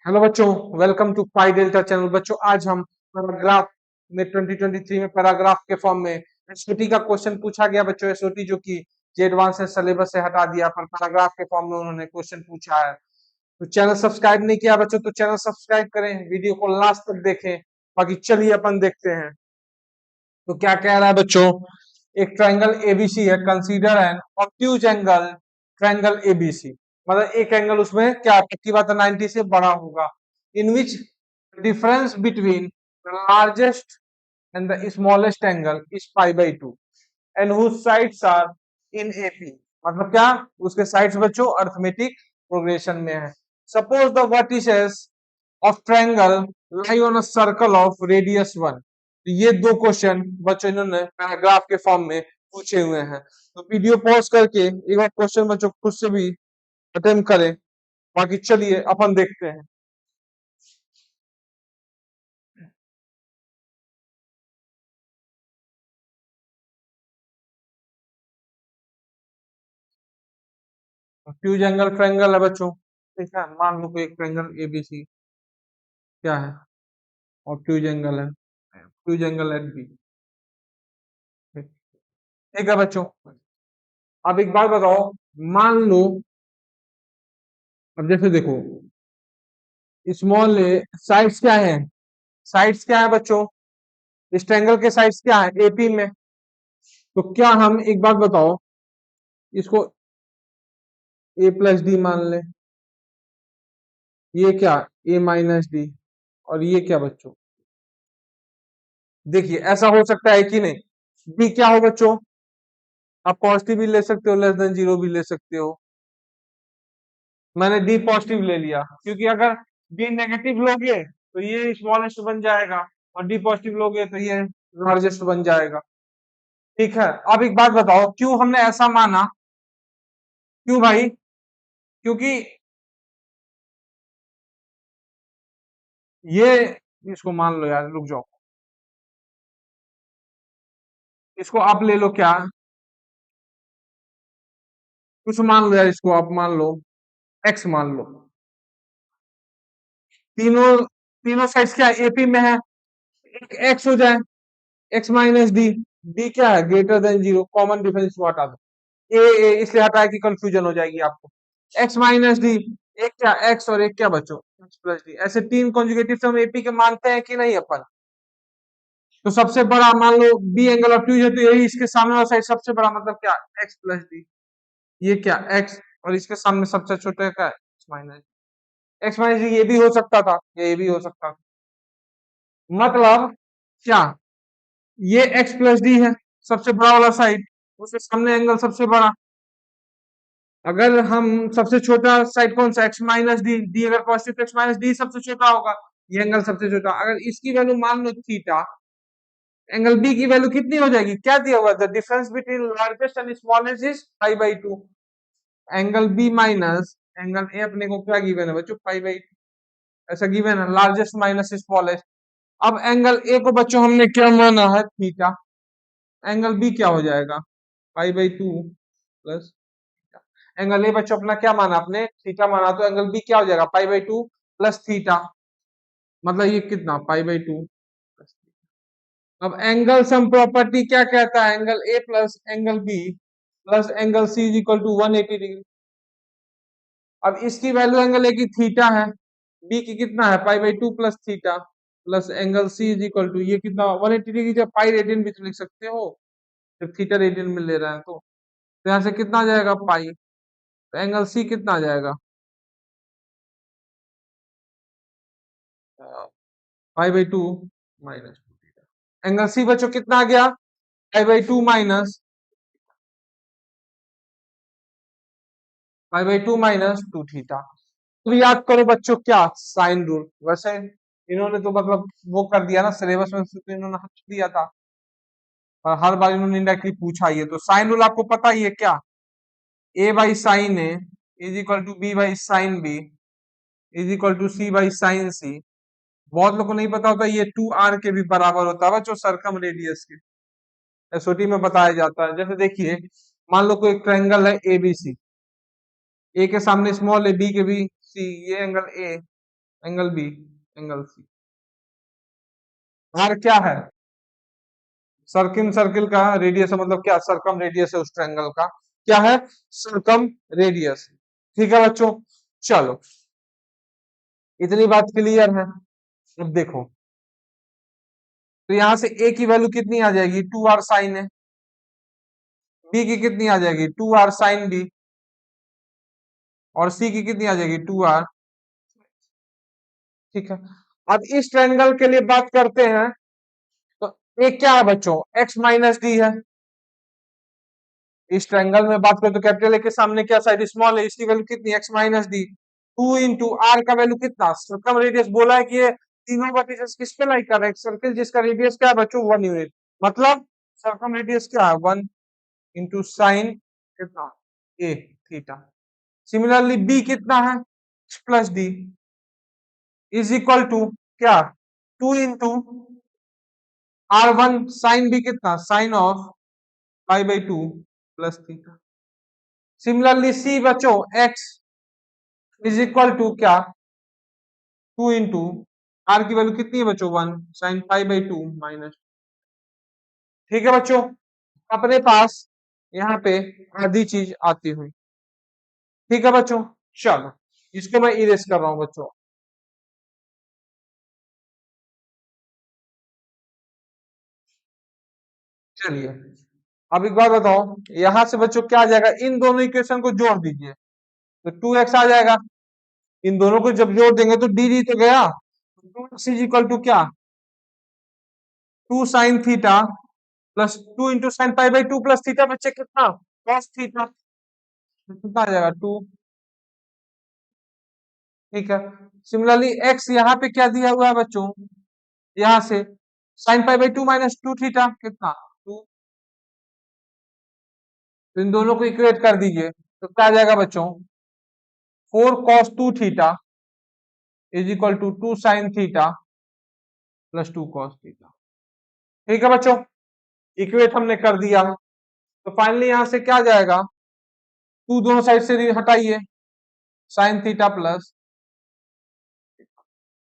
Hello बच्चों, welcome to pi delta channel. बच्चों आज हम पैराग्राफ में 2023 में पैराग्राफ के फॉर्म में एसओटी का क्वेश्चन पूछा गया। बच्चों एसओटी जो कि जे एडवांस सिलेबस से हटा दिया, पर पैराग्राफ के फॉर्म में उन्होंने क्वेश्चन पूछा है। तो चैनल सब्सक्राइब नहीं किया बच्चों तो चैनल सब्सक्राइब करें, वीडियो को लास्ट तक देखें। बाकी चलिए अपन देखते हैं। तो क्या कह रहा है बच्चों, एक ट्रायंगल एबीसी है, consider N obtuse angle triangle ABC. मतलब एक एंगल उसमें क्या पक्की बात है 90 से बड़ा होगा, in which difference between the largest and the smallest angle is pi by two and whose sides are in AP. मतलब क्या, उसके साइड्स बच्चों अर्थमेटिक प्रोग्रेशन में है। Suppose the vertices of triangle lie on a circle of radius 1। तो ये दो question बच्चों इन्होंने पैराग्राफ के फॉर्म में पूछे हुए हैं। तो वीडियो पॉज करके एक बार क्वेश्चन बच्चों खुद से भी अटेम्प्ट करें। बाकी चलिए अपन देखते हैं। फ्यूज एंगल ट्रायंगल है बच्चों, ठीक है। मान लो कोई एक ट्रायंगल एबीसी क्या है और फ्यूज एंगल है, फ्यूज एंगल एट बी। ठीक है बच्चों, अब एक बात बताओ, मान लो अब जैसे देखो स्मॉल साइड्स क्या है, साइड्स क्या है बच्चों, इस ट्रायंगल के साइड्स क्या है एपी में। तो क्या हम एक बात बताओ, इसको ए प्लस डी मान ले, ये क्या ए माइनस डी, और ये क्या बच्चों। देखिए ऐसा हो सकता है कि नहीं, डी क्या हो बच्चों, आप पॉजिटिव भी ले सकते हो, लेस देन जीरो भी ले सकते हो। मैंने डी पॉजिटिव ले लिया क्योंकि अगर डी नेगेटिव लोगे तो ये स्मॉलेस्ट बन जाएगा, और डी पॉजिटिव लोगे तो ये लार्जेस्ट बन जाएगा। ठीक है, अब एक बात बताओ क्यों हमने ऐसा माना, क्यों भाई, क्योंकि ये, इसको मान लो यार, रुक जाओ, इसको आप ले लो क्या, कुछ मान लो यार, इसको आप मान लो एक्स मान लो। तीनों तीनों साइड्स क्या एपी में है, एक एक्स हो जाए, एक्स माइनस डी, डी क्या है greater than zero, common difference को हटा दो, ए इसलिए हटाया कि कंफ्यूजन हो जाएगी आपको। एक्स माइनस डी, एक क्या एक्स और एक क्या बच्चों एक्स प्लस डी, ऐसे तीन कॉन्जुगेटिव हम एपी के मानते हैं कि नहीं अपन। तो सबसे बड़ा मान लो बी एंगल ऑफ ट्यूज है, तो यही इसके सामने वाला साइड सबसे बड़ा, मतलब क्या एक्स प्लस डी, ये क्या एक्स, और इसके सामने सबसे छोटे का x minus, x minus D ये भी हो सकता था, ये भी हो सकता था। मतलब क्या, ये एक्स प्लस डी है सबसे बड़ा वाला साइड, उसके सामने एंगल सबसे बड़ा। अगर हम सबसे छोटा साइड कौन सा, एक्स माइनस डी, डी अगर पॉजिटिव तो एक्स माइनस डी सबसे छोटा होगा, ये एंगल सबसे छोटा। अगर इसकी वैल्यू मान लो थीटा, एंगल बी की वैल्यू कितनी हो जाएगी, क्या दिया हुआ, the difference between largest and smallest is pi by two. Angle B minus angle A अपने को क्या गिवन है बच्चों, पाई बाई टू, ऐसा गिवन है, लार्जेस्ट माइनस स्मॉलेस्ट। अब एंगल ए को बच्चों हमने क्या माना है थीटा, एंगल बी क्या हो जाएगा pi by two plus, angle A बच्चों अपना क्या माना आपने थीटा माना, तो एंगल बी क्या हो जाएगा pi by two plus theta, मतलब ये कितना पाई बाई टू। अब एंगल सम प्रॉपर्टी क्या कहता है, angle A plus angle B plus angle C is equal to 180 degree. अब इसकी वैल्यू एंगल ए की थीटा है, बी की कितना है pi by two plus theta, plus angle C is equal to ये कितना 180 डिग्री, जब पाई रेडियन भी तो लिख सकते हो, जब थीटा रेडियन में ले रहे हैं तो यहाँ से कितना आ जाएगा पाई, तो एंगल सी कितना आ जाएगा pi by two minus two theta. Angle C बच्चों कितना आ गया pi by two minus two theta. तो याद करो बच्चों क्या साइन रूल, वैसे इन्होंने तो मतलब वो कर दिया ना सिलेबस में से, तो इन्होंने हटा दिया था, और हर बार इन्होंने इंडायरेक्टली पूछा ही है। तो साइन रूल आपको पता ही है क्या, a by sine a is equal to b by sine b is equal to c by sine c. बहुत लोगों को नहीं पता होता ये 2r के भी बराबर होता है बच्चों, सरकम रेडियस के एसओटी में बताया जाता है। जैसे देखिए मान लो कोई ट्रायंगल है एबीसी, ए के सामने स्मॉल ए, बी के भी सी, ये angle A, angle B, angle C. R क्या है? सर्किम सर्किल का रेडियस है, मतलब क्या सरकम रेडियस है उस ट्रायंगल का, क्या है? सरकम रेडियस। ठीक है बच्चों, चलो इतनी बात क्लियर है। अब देखो, तो यहां से ए की वैल्यू कितनी आ जाएगी? 2r साइन है। बी की कितनी आ जाएगी? 2r sine B. और सी की कितनी आ जाएगी? 2r। ठीक है, अब इस ट्रायंगल के लिए बात करते हैं, तो ए क्या है बच्चों? x माइनस डी है। इस ट्रायंगल में बात करें तो कैपिटल ए के सामने क्या साइड स्मॉल है, इसकी वैल्यू कितनी? x minus d. 2 into R का वैल्यू कितना? सर्कम रेडियस बोला है कि ये तीनों वर्टिसेस किस पे लाई कर रहे हैं? सर्किल जिसका रेडियस क्या है बच्चों? 1 यूनिट। मतलब सर्कम रेडियस क्या है? 1 इंटू साइन कितना? ए थीटा। सिमिलरली बी कितना है? x plus d is equal to क्या? 2 इंटू R1 साइन बी कितना? Sine of pi by 2 plus theta. Similarly C बच्चों x इज इक्वल टू क्या? 2 इंटू आर की वैल्यू कितनी है बच्चों? 1 साइन पाई बाई 2 माइनस। ठीक है बच्चों, अपने पास यहाँ पे आधी चीज आती हुई। ठीक है बच्चों, चलो इसको मैं इरेज कर रहा हूं बच्चों। चलिए, अब एक बार बताओ, यहां से बच्चों क्या आ जाएगा? इन दोनों इक्वेशन को जोड़ दीजिए तो 2x आ जाएगा। इन दोनों को जब जोड़ देंगे तो डी डी तो गया। 2x इज इक्वल टू क्या? 2 sine theta plus 2 into sine pi by 2 plus theta. बच्चे कितना? Cos theta. कितना आ जाएगा? 2। ठीक है, सिमिलरली x यहाँ पे क्या दिया हुआ है बच्चों? यहाँ से sine pi by 2 minus 2 theta कितना? 2। तो इन दोनों को इक्वेट कर दीजिए तो क्या आ जाएगा बच्चों? 4 cos 2 theta is equal to 2 sine theta plus 2 cos theta. ठीक है बच्चों, इक्वेट हमने कर दिया। तो फाइनली यहां से क्या जाएगा? 2 दोनों साइड से हटाइए, साइन थीटा प्लस।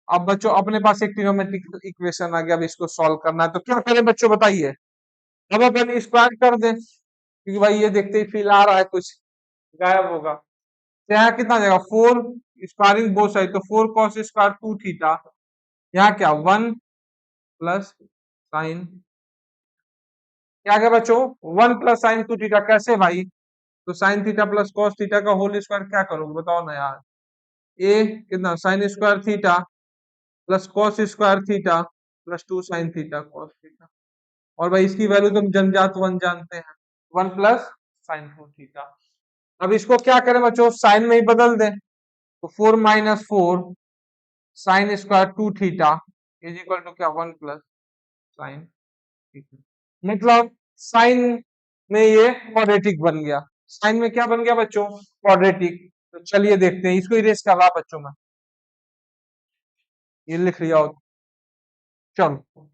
अब बच्चों अपने पास एक ट्रिग्नोमेट्रिक इक्वेशन आ गया, अब इसको सॉल्व करना है तो क्या करें बच्चों बताइए? अब अपन स्क्वायर कर दें, क्योंकि भाई ये देखते ही फील आ रहा है कुछ गायब होगा। तो यहाँ कितना आ जाएगा? 4 स्क्वायरिंग बोथ साइड, तो 4 cos स्क्वायर 2 थीटा। यहाँ क्या? 1 प्लस साइन, क्या गया बच्चों? 1 प्लस साइन 2 थीटा। कैसे भाई? तो sign theta plus cos theta का होल स्क्वायर क्या करोगे बताओ ना यार? ए कितना? Sine square theta plus cos square theta plus 2 sine theta cos theta. और भाई इसकी वैल्यू तुम जन्मजात 1 जानते हैं, 1 प्लस साइन 4 थीटा। अब इसको क्या करें बच्चों? साइन में ही बदल दें, तो 4 minus 4 sine square 2 theta is equal to क्या? 1 प्लस साइन थीटा। मतलब साइन में ये क्वाड्रेटिक बन गया। साइन में क्या बन गया बच्चों? क्वाड्रेटिक। तो चलिए देखते हैं, इसको इरेज कर रहा बच्चों में, ये लिख लिया हो। चलो,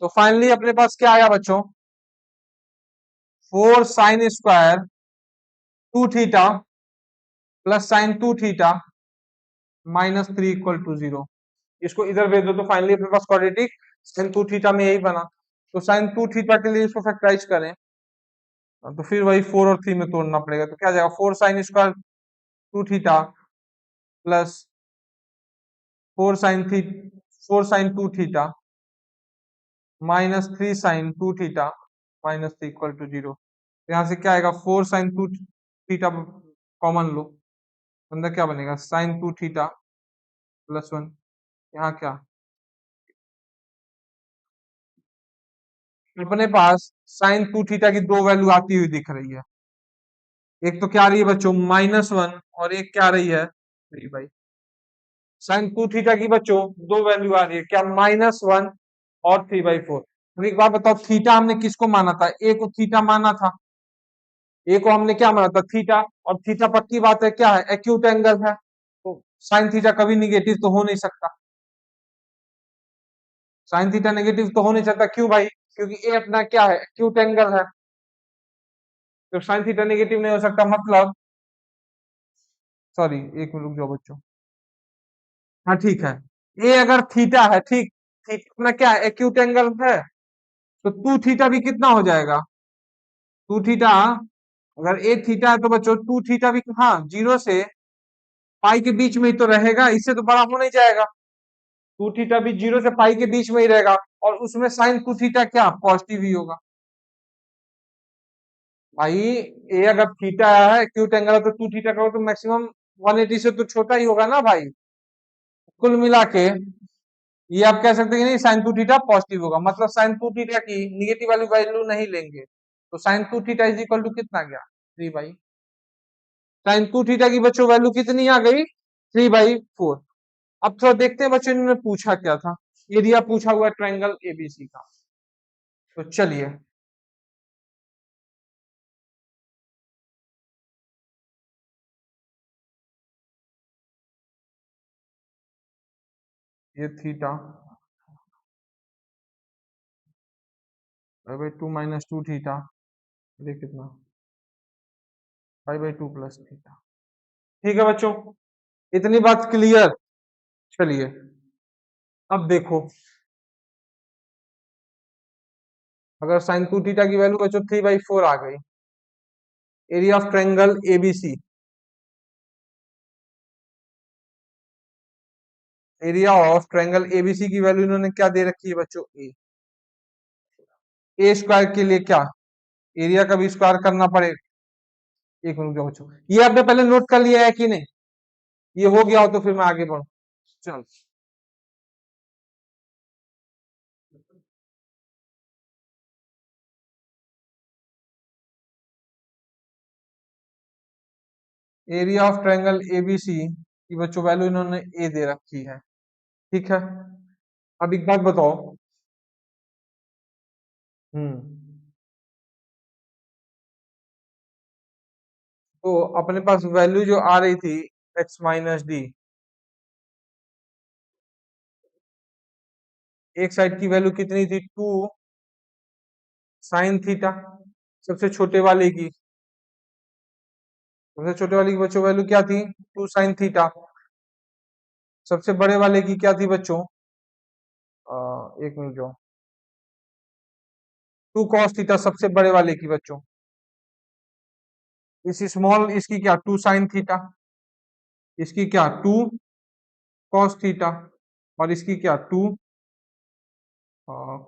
तो फाइनली अपने पास क्या आया बच्चों? 4 sine square 2 theta plus sine 2 theta minus 3 equal to 0। इसको इधर भेज दो तो फाइनली अपने पास क्वाड्रेटिक साइन 2 थीटा में यही बना। तो साइन 2 थीटा के लिए इसको फैक्टराइज करें तो फिर वही 4 और 3 में तोड़ना पड़ेगा, तो क्या जाएगा? 4 sine square 2 theta plus 4 sine थी 4 sine 2 theta minus 3 sine 2 theta minus 3 equal to 0। यहाँ से क्या आएगा? 4 साइन 2 थीटा कॉमन लो, अंदर क्या बनेगा? Sine 2 theta plus 1। यहाँ क्या? अपने पास साइन 2 थीटा की दो वैल्यू आती हुई दिख रही है। एक तो क्या आ रही है बच्चों? -1, और एक क्या आ रही है? 3/। साइन 2 थीटा की बच्चों दो वैल्यू आ रही है, क्या? -1 और 3/4। तो एक बात बताओ, थीटा हमने किसको माना था? ए को थीटा माना था। ए को हमने क्या माना था? थीटा। और थीटा पक्की बात है क्या है? एक्यूट एंगल है, तो साइन थीटा कभी निगेटिव तो हो नहीं सकता। साइन थीटा नेगेटिव तो हो नहीं सकता, क्यों भाई? क्योंकि ए अपना क्या है? एक्यूट एंगल है, तो साइन थीटा नेगेटिव नहीं हो सकता। मतलब सॉरी, एक मिनट रुक जाओ बच्चों। हाँ ठीक है, ए अगर थीटा है, ठीक, थीटा अपना क्या है, एक्यूट एंगल है, तो टू थीटा भी कितना हो जाएगा, टू थीटा, अगर ए थीटा है तो बच्चों टू थीटा भी, हाँ, जीरो से पाई के बीच में ही तो रहेगा, इससे तो बड़ा हो नहीं जाएगा। टू थीटा भी जीरो से पाई के बीच में ही रहेगा, और उसमें साइन टू थीटा क्या पॉजिटिव ही होगा। भाई ए अगर थीटा है, एक्यूट एंगल है, तो टू थीटा करो तो मैक्सिमम 180 से तो छोटा ही होगा ना भाई। कुल मिला के ये आप कह सकते हैं कि नहीं, साइन टू थीटा पॉजिटिव होगा, मतलब साइन टू थीटा की निगेटिव वाली वैल्यू नहीं लेंगे, तो sine two theta is equal to कितना गया, 3/, साइन टू थीटा की बच्चों वैल्यू कितनी आ गई, 3/4। अब थोड़ा देखते हैं बच्चों इन्होंने पूछा क्या था। एरिया पूछा हुआ ट्रायंगल एबीसी का, तो चलिए, ये थीटा, 5/2 माइनस टू थीटा, ये कितना, 5/2 प्लस थीटा। ठीक है बच्चों, इतनी बात क्लियर। चलिए, अब देखो, अगर साइन टू थीटा की वैल्यू बच्चों 3/4 आ गई, area of triangle ABC, area of triangle ABC की वैल्यू इन्होंने क्या दे रखी है बच्चों, ए स्क्वायर के लिए क्या, एरिया का भी स्क्वायर करना पड़ेगा। एक मिनट जाओ बच्चों, ये आपने पहले नोट कर लिया है कि नहीं, ये हो गया हो तो फिर मैं आगे बढ़ू। चल, एरिया ऑफ ट्रायंगल एबीसी की बच्चों वैल्यू इन्होंने ए दे रखी है, ठीक है। अब एक बात बताओ, हम्म, तो अपने पास वैल्यू जो आ रही थी x - d, एक साइड की वैल्यू कितनी थी, 2 sin थीटा, सबसे छोटे वाले की, सबसे छोटे वाले की बच्चों वैल्यू क्या थी, 2 sin थीटा, सबसे बड़े वाले की क्या थी बच्चों, एक मिनट जो, 2 cos थीटा, सबसे बड़े वाले की बच्चों, इस स्मॉल इसकी क्या, 2 sin थीटा, इसकी क्या, 2 cos थीटा, और इसकी क्या, 2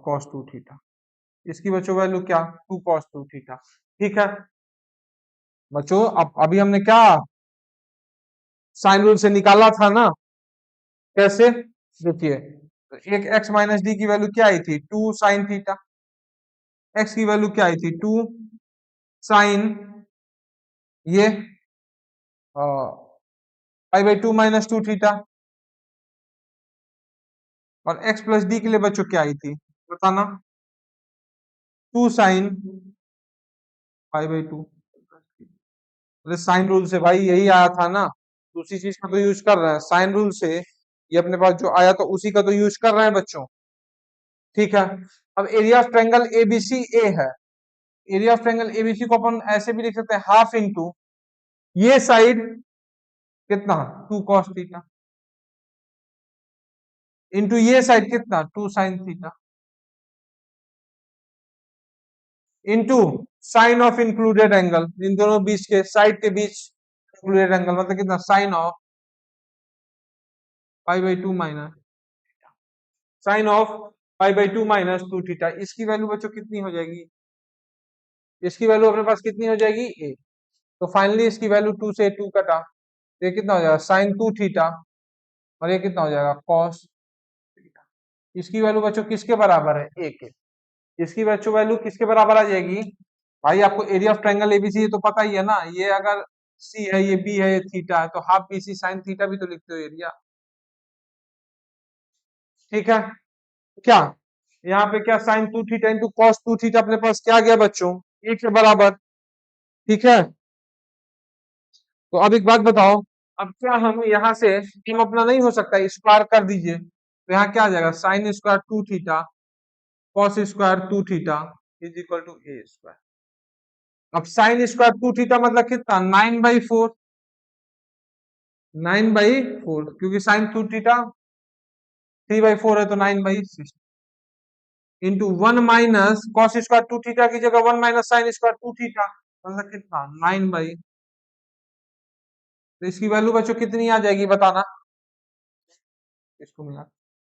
cos 2 थीटा, इसकी बच्चों वैल्यू क्या, 2 cos 2 थीटा। ठीक है बच्चों, अब अभी हमने क्या साइन रूल से निकाला था ना, कैसे, देखिए, एक x - d की वैल्यू क्या आई थी, 2 sin थीटा, x की वैल्यू क्या आई थी, 2 sin, ये 5/2 - 2 थीटा, और x प्लस डी के लिए बच्चों क्या आई थी, बताना, 2 sin 5/2। अरे साइन रूल से भाई यही आया था ना, दूसरी चीज का तो यूज कर रहे हैं, साइन रूल से ये अपने पास जो आया था उसी का तो यूज कर रहे हैं बच्चों। ठीक है, अब एरिया ऑफ ट्रायंगल एबीसी ए है, एरिया ऑफ ट्रायंगल एबीसी को अपन ऐसे भी लिख सकते हैं, हाफ इंटू ये साइड कितना, 2 cos थीटा, इंटू ये साइड कितना, 2 sin theta, into sine of included angle, इन दोनों बीच के साइड के बीच इंक्लूडेड एंगल, मतलब कितना, sine of 5/2 minus, sine of 5/2 - 2 theta, इसकी वैल्यू बच्चों कितनी हो जाएगी, इसकी वैल्यू अपने पास कितनी हो जाएगी, ए। तो फाइनली इसकी वैल्यू 2 से 2 कटा, तो ये कितना हो जाएगा, sin 2 थीटा, और ये कितना हो जाएगा, cos 2 थीटा। इसकी वैल्यू बच्चों किसके बराबर है, ए के, इसकी बच्चों वैल्यू किसके बराबर आ जाएगी, भाई आपको एरिया ऑफ ट्रायंगल एबीसी तो पता ही है ना, ये अगर सी है, ये बी है, ये थीटा है, तो half B C sine theta भी तो लिखते हो एरिया। ठीक है, क्या, यहाँ पे क्या, sin 2 theta into cos 2 theta, अपने पास क्या गया बच्चों, एक के बराबर। ठीक है, तो अब एक बात बताओ, अब क्या हम यहाँ से, हम अपना नहीं हो सकता, स्क्वायर कर दीजिए, तो यहाँ क्या आ जाएगा, sin² 2 theta cos² 2 theta is equal to A square. अब sin² 2 थीटा मतलब कितना, 9/4, 9/4, क्योंकि साइन 2 थीटा 3/4 है तो 9/6 इंटू 1 - cos² 2 थीटा की जगह 1 - sin² 2 थीटा, मतलब कितना 9 बाई, तो इसकी वैल्यू बच्चों कितनी आ जाएगी बताना। इसको मिला,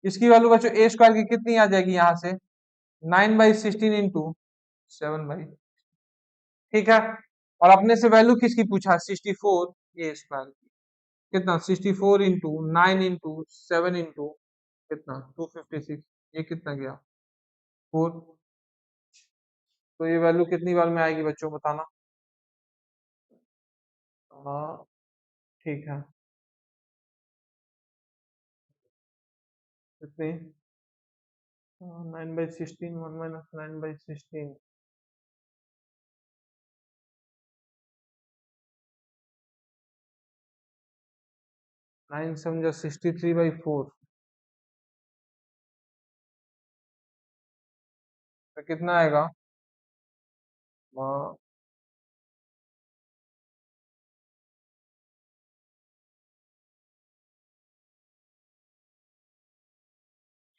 इसकी वैल्यू बच्चों a² की कितनी आ जाएगी यहां से 9/16 इंटू 7/, ठीक है। और अपने से वैल्यू किसकी पूछा 64 a² की, कितना 64 इंटू 9 इंटू 7 इंटू कितना 256, ये कितना गया 4, तो ये वैल्यू कितनी बार में आएगी बच्चों बताना। हाँ ठीक है, कितनी 9/16, 1 - 9/16, 9 समझो 63/4, तो कितना आएगा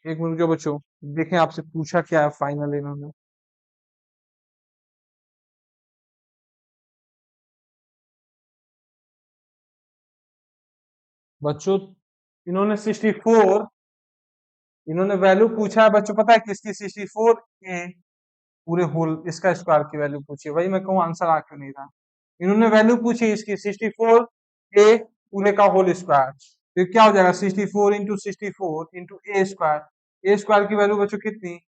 1 मिनट जो बच्चों, देखें आपसे पूछा क्या है फाइनल इन्होंने। बच्चों इन्होंने 64, इन्होंने वैल्यू पूछा है बच्चों, पता है किसकी 64 ए पूरे होल इसका स्क्वायर की वैल्यू पूछी है, वही मैं कहूँ आंसर आ क्यों नहीं रहा। इन्होंने वैल्यू पूछी इसकी 64 ए पूरे का होल स्क्वायर, तो क्या हो जाएगा 64 इंटू 64 इंटू a² की वैल्यू बच्चों कितनी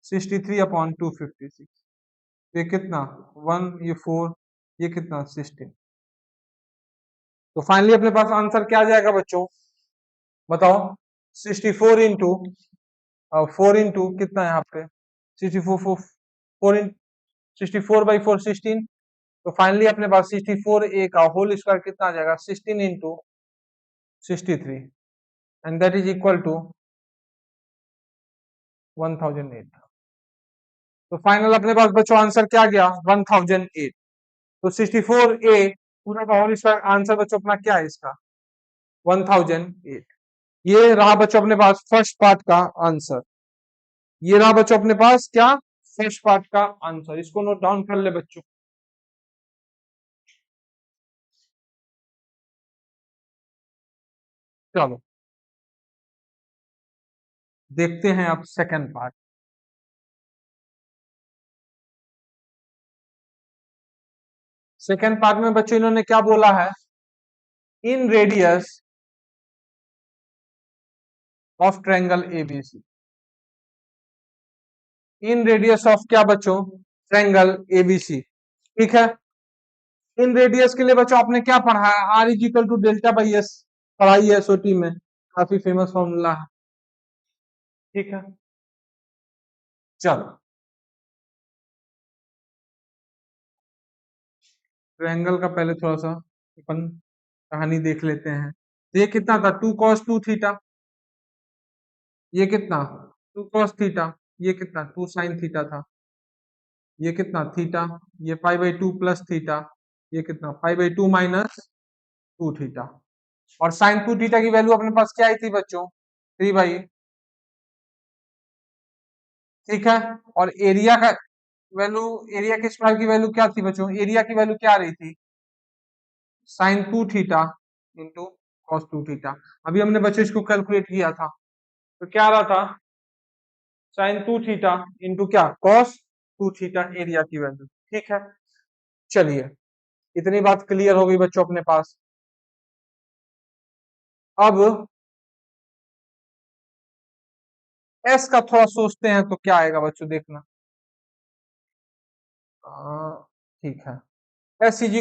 63/256, ये कितना 1, ये 4, ये कितना 16, तो फाइनली अपने पास आंसर क्या आ जाएगा बच्चों बताओ 64 इंटू 4 इंटू कितना है यहाँ पे 64 4 64/4 16, तो फाइनली अपने पास 64 ए का होल स्क्वायर कितना आ जाएगा 16 into 63, and that is equal to 1008। तो फाइनल अपने पास बच्चों आंसर क्या गया 1008, तो 64 ए पूरा का होल स्क्वायर आंसर बच्चों अपना क्या है इसका 1008। ये रहा बच्चों अपने पास फर्स्ट पार्ट का आंसर, ये रहा बच्चों अपने पास क्या फर्स्ट पार्ट का आंसर, इसको नोट डाउन कर ले बच्चों। चलो देखते हैं अब सेकंड पार्ट। सेकंड पार्ट में बच्चों इन्होंने क्या बोला है, इन radius of triangle ABC, in radius of क्या बच्चों ट्रायंगल एबीसी, ठीक है। इन रेडियस के लिए बच्चों आपने क्या पढ़ा है R=Δ/S, पढ़ाई है एसओटी में, काफी फेमस फॉर्मूला है, ठीक है। चलो ट्रायंगल का पहले थोड़ा सा अपन कहानी देख लेते हैं, तो ये कितना था 2 cos 2 थीटा, ये कितना 2 cos थीटा, ये कितना 2 sin थीटा था, ये कितना थीटा, ये π/2 प्लस थीटा, ये कितना π/2 -2 थीटा, और sin 2 थीटा की वैल्यू अपने पास क्या आई थी बच्चों 3/, ठीक है। और एरिया का वैल्यू, एरिया के स्क्वायर की वैल्यू क्या थी बच्चों, एरिया की वैल्यू क्या आ रही थी sin 2 theta into cos 2 theta. अभी हमने बच्चों इसको कैलकुलेट किया था, तो क्या आ रहा था sin 2 थीटा इंटू क्या cos 2 थीटा एरिया की वैल्यू, ठीक है। चलिए इतनी बात क्लियर हो गई बच्चों अपने पास। अब एस का थोड़ा सोचते हैं तो क्या आएगा बच्चों देखना, ठीक है। S =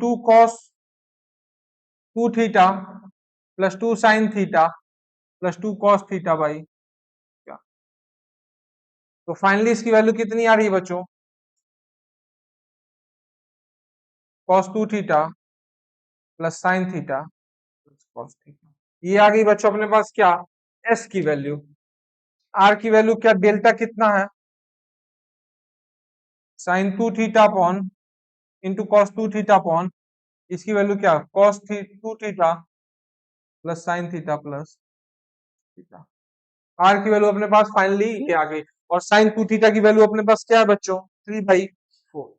2 cos 2 theta plus 2 sin theta plus 2 cos theta by क्या, तो फाइनली इसकी वैल्यू कितनी आ रही है बच्चों cos 2 theta plus sin theta plus cos theta, ये आ गई बच्चों अपने पास क्या एस की वैल्यू। आर की वैल्यू क्या डेल्टा कितना है sin 2 theta upon into cos 2 theta upon इसकी वैल्यू क्या cos 2 theta plus sine theta plus theta. R की वैल्यू अपने पास फाइनली ये आ गई, और साइन 2 थीटा की वैल्यू अपने पास क्या है बच्चों, 3/4।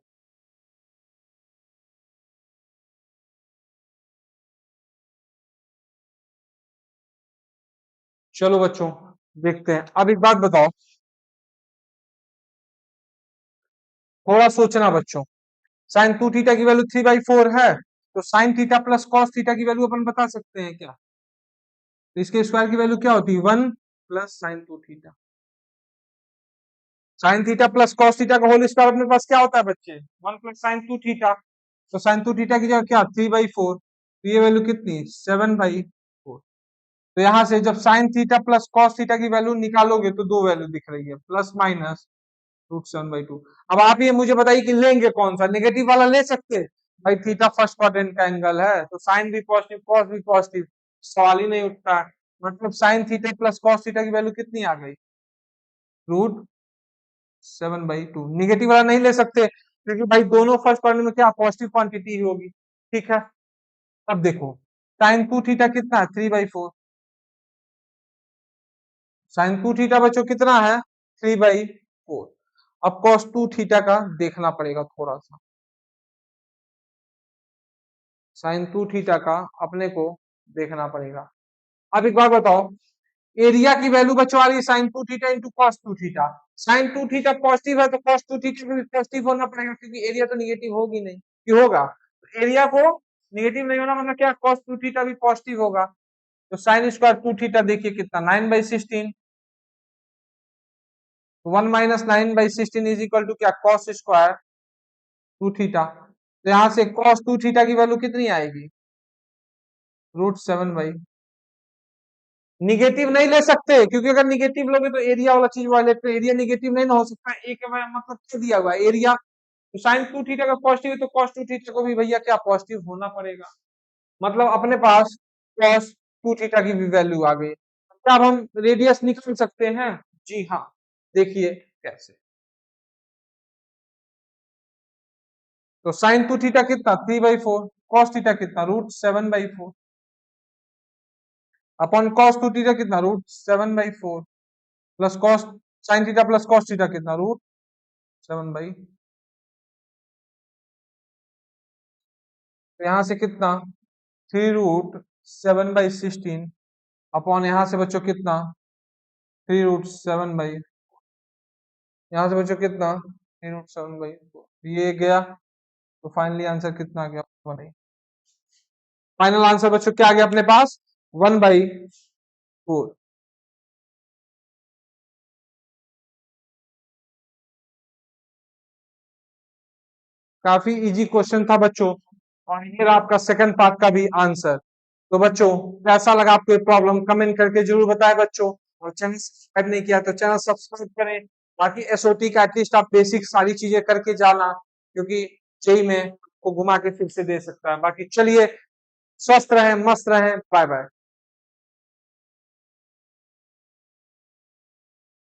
चलो बच्चों देखते हैं, अब एक बात बताओ, थोड़ा सोचना बच्चों। साइन 2 थीटा की वैल्यू 3/4 है, तो sign theta plus cos theta की वैल्यू अपन बता सकते हैं क्या? तो इसके स्क्वायर की वैल्यू क्या होती है, 1 plus sine 2 theta. Sign theta plus cos theta का होल स्क्वायर अपने पास क्या होता है बच्चे, 1 प्लस साइन 2 थीटा। तो साइन 2 थीटा की जगह क्या, 3/4, तो ये वैल्यू कितनी, 7/4। तो यहां से जब sign theta plus cos theta की वैल्यू निकालोगे तो दो वैल्यू दिख रही है, प्लस माइनस √7/2। अब आप ये मुझे बताइए कि लेंगे कौन सा, नेगेटिव वाला ले सकते हैं? भाई थीटा फर्स्ट क्वाड्रेंट का एंगल है, तो साइन भी पॉजिटिव कॉस भी पॉजिटिव, सवाल ही नहीं उठता है। मतलब sign theta plus cos theta की वैल्यू कितनी आ गई, √7/2। निगेटिव वाला नहीं ले सकते क्योंकि भाई दोनों फर्स्ट क्वाड्रेंट में क्या पॉजिटिव क्वांटिटी होगी, ठीक है। अब देखो साइन 2 थीटा कितना है, 3/4। साइन 2 थीटा बच्चों कितना है, 3/4। अब कॉस 2 थीटा का देखना पड़ेगा थोड़ा सा, साइन 2 थीटा का अपने को देखना पड़ेगा। अब एक बार बताओ, एरिया की वैल्यू बच्चों आ रही है sine 2 theta into cos 2 theta. Sine 2 theta positive है तो कॉस 2 थीटा भी पॉजिटिव होना पड़ेगा, क्योंकि एरिया तो निगेटिव होगी नहीं, कि होगा? एरिया को निगेटिव नहीं होना मतलब क्या, कॉस 2 थीटा भी पॉजिटिव होगा। तो साइन स्क्वायर 2 थीटा देखिए कितना, 9/16। 1 माइनस 9/16 इज इक्वल टू क्या, कॉस स्क्वायर 2 थीटा। तो यहां से कॉस 2 थीटा की वैल्यू कितनी आएगी, √7/। निगेटिव नहीं ले सकते क्योंकि अगर निगेटिव लोगे तो एरिया वाला चीज वायलेट कर, एरिया निगेटिव नहीं ना हो सकता, एक मतलब क्या दिया हुआ है एरिया। तो साइन 2 थीटा का पॉजिटिव है तो कॉस 2 थीटा को भी भैया क्या पॉजिटिव होना पड़ेगा। मतलब अपने पास कॉस 2 थीटा की भी वैल्यू आ गई। क्या अब हम रेडियस निकाल सकते हैं? जी हाँ, देखिए कैसे। तो साइन 2 थीटा कितना, 3/4, कॉस थीटा कितना, √7/4, अपॉन कॉस 2 थीटा कितना, √7/4, plus cos sine theta plus cos theta कितना, √7/। तो यहां से कितना, 3√7/16, अपॉन यहां से बच्चों कितना, 3√7/, यहां से बच्चों कितना, 3√7/4, ये गया। तो फाइनली आंसर कितना आ गया, 1। फाइनल आंसर बच्चों क्या आ गया अपने पास, 1/4। काफी इजी क्वेश्चन था बच्चों, और ये रहा आपका सेकंड पार्ट का भी आंसर। तो बच्चों कैसा लगा आपको ये प्रॉब्लम, कमेंट करके जरूर बताएं बच्चों, और चैनल सब्सक्राइब नहीं किया तो चैनल सब्सक्राइब करें। बाकी एसओटी का एटलीस्ट आप बेसिक सारी चीजें करके जाना, क्योंकि जेई में को घुमा के फिर से दे सकता है। बाकी चलिए, स्वस्थ रहें, मस्त रहें, बाय बाय।